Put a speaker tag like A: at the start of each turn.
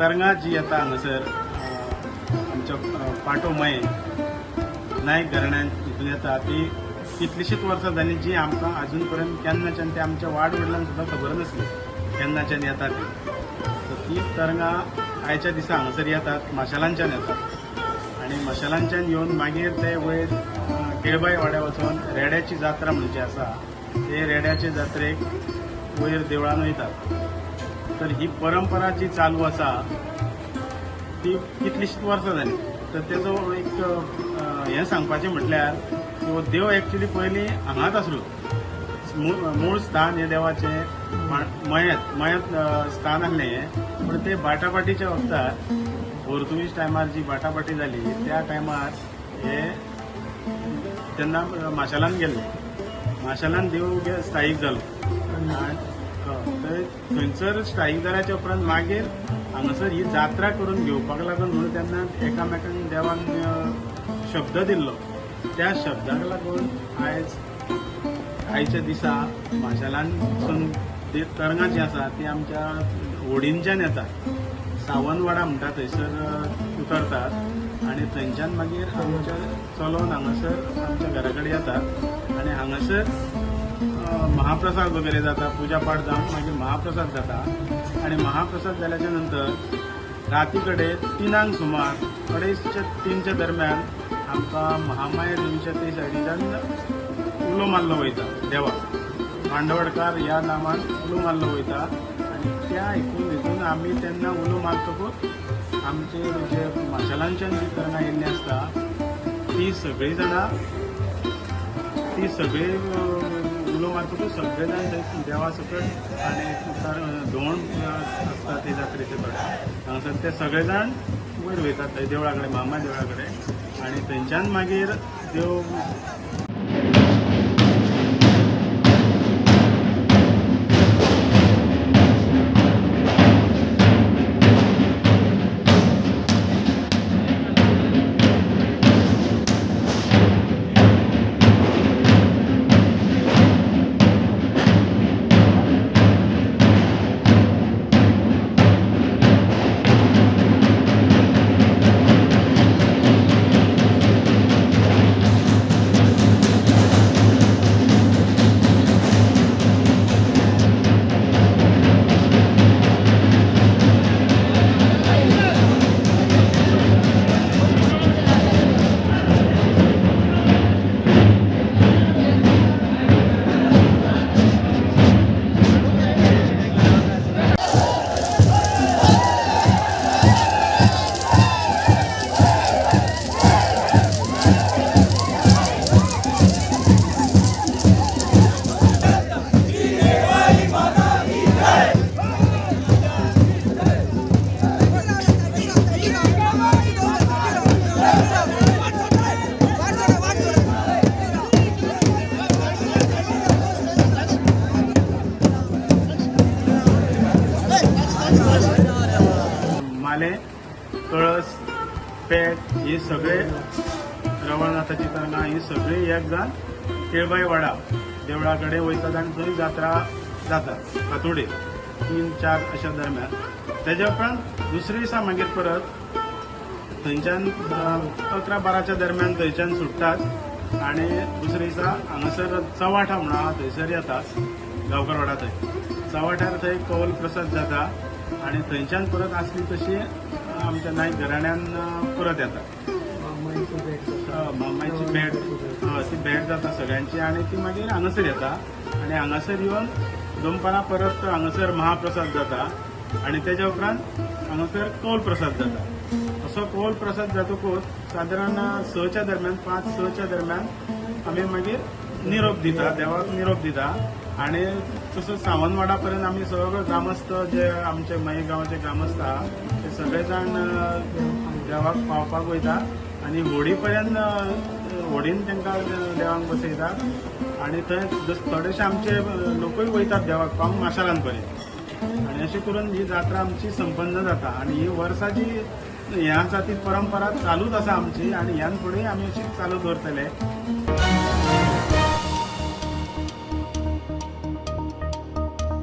A: तरंगा जी येता हांगासर आमच्या पाटो मये नायक घराण्यान हितून येता ती कितलीशीच वर्सां जाली जी आमकां अजून पर्यंत केन्नाच्यान ते आमच्या वाड वडिलांक सुद्दां खबर नासली केन्नाच्यान येता ती. तर ती तरंगा आयच्या दिसा हांगासर येतात, माशेलांच्यान येतात आनी माशेलांच्यान येवन मागीर ते वयर केळबाई वाड्या वचून रेड्याची जात्रा म्हणजे आसा ते रेड्याचे जात्रेक वयर देवळान वयतात. तर ही परंपरा जी चालू आसा ती कितलीशीच वर्सां जाली. तर तेजो एक हें सांगपाचें म्हटल्यार की हो देव एक्चुली पयलीं हांगाच आसलो. मूळ स्थान हे देवाचें मयत स्थान आसलें हें. पूण ते बाटाबाटीच्या वखदार पोर्तुगीज टायमार जी बाटाबाटी जाली त्या टायमार हे तेन्ना माशेलान गेल्ले. माशेलान देव स्थायीक जालो. थंयसर स्थायीक जाल्याच्या उपरांत मागीर हांगासर ही जात्रा करून घेवपाक लागून म्हणून तेन्ना एकामेकांक देवान शब्द दिल्लो. त्या शब्दाक लागून आयच्या दिसा माशेलानसून ती तरंगा जी आसा ती आमच्या होडींच्यान येता. सावनवाडा म्हणटा थंयसर उतरतात आनी थंयच्यान मागीर आमच्या चलोन हांगासर आमच्या घरा कडेन येतात आनी हांगासर महाप्रसाद वगैरे जाता, पूजा पाठ जावन मागीर महाप्रसाद जाता आनी महाप्रसाद जाल्याच्या नंतर राती कडेन 3 सुमार 2:30 दरम्यान आमकां महामाया देवीच्या ते सायडीच्यान उलो मारलो वयता देवाक. पांडवडकार ह्या नांवान उलो मारलो वयता आनी त्या हितून आमी तेन्ना उलो मारतकूच आमचे जे माशेलांच्यान जी तरंगा येयल्ली आसता ती सगळी जाणां उलो मारतकूच सगळे जाण थंय देवा सकट आनी धोंड आसता ते जात्रेचे कडेन हांगासर ते सगळे जाण वयर वयतात थंय देवळा कडेन महामाया देवळा कडेन आनी थंयच्यान मागीर देव माले, कळस, पेट हे सगळे रवळनाथाची तरंगा ही सगळी एक जाण केळबाई वाडा देवळा कडेन वयतात आनी थंय जात्रा जाता फातोडे 3-4 अशा दरम्यान. तेज्या उपरांत दुसरे दिसा मागीर परत थंयच्यान 11-12च्या दरम्यान थंयच्यान सुट्टात आनी दुसरे दिसा हांगासर चवाठा म्हणून आहा थंयसर येतात गांवकार वाडा. थंय चवाठार थंय कौल प्रसाद जाता आनी थंयच्यान परत आसली तशी आमच्या नायक घराण्यान परत येता. मामाची भेट ती भेट जाता सगळ्यांची आनी ती मागीर हांगासर येता आनी हांगासर येवन दनपारां परत हांगासर महाप्रसाद जाता आनी तेज्या उपरांत हांगासर कौल प्रसाद जाता. असो कौल प्रसाद जातकूच सादारण 6च्या दरम्यान 5-6च्या दरम्यान आमी मागीर निरोप दिता, देवाक निरोप दिता आनी तसो सावनवाडा पर्यंत आमी सगळो ग्रामस्थ जे आमचे मये गांवाचे ग्रामस्थ आहा ते सगळे जाण देवाक पावपाक वयता आनी होडी पर्यंत होडीन तांकां देवाक बसयतात आनी थंय थोडेशे आमचे लोकूय वयतात देवाक पावूंक माशेलान पर्यंत आनी अशें करून ही जात्रा आमची संपन्न जाता. आनी ही वर्साची हें आसा ती परंपरा चालूच आसा आमची आनी ह्यान फुडें आमी अशीच चालू दवरतले.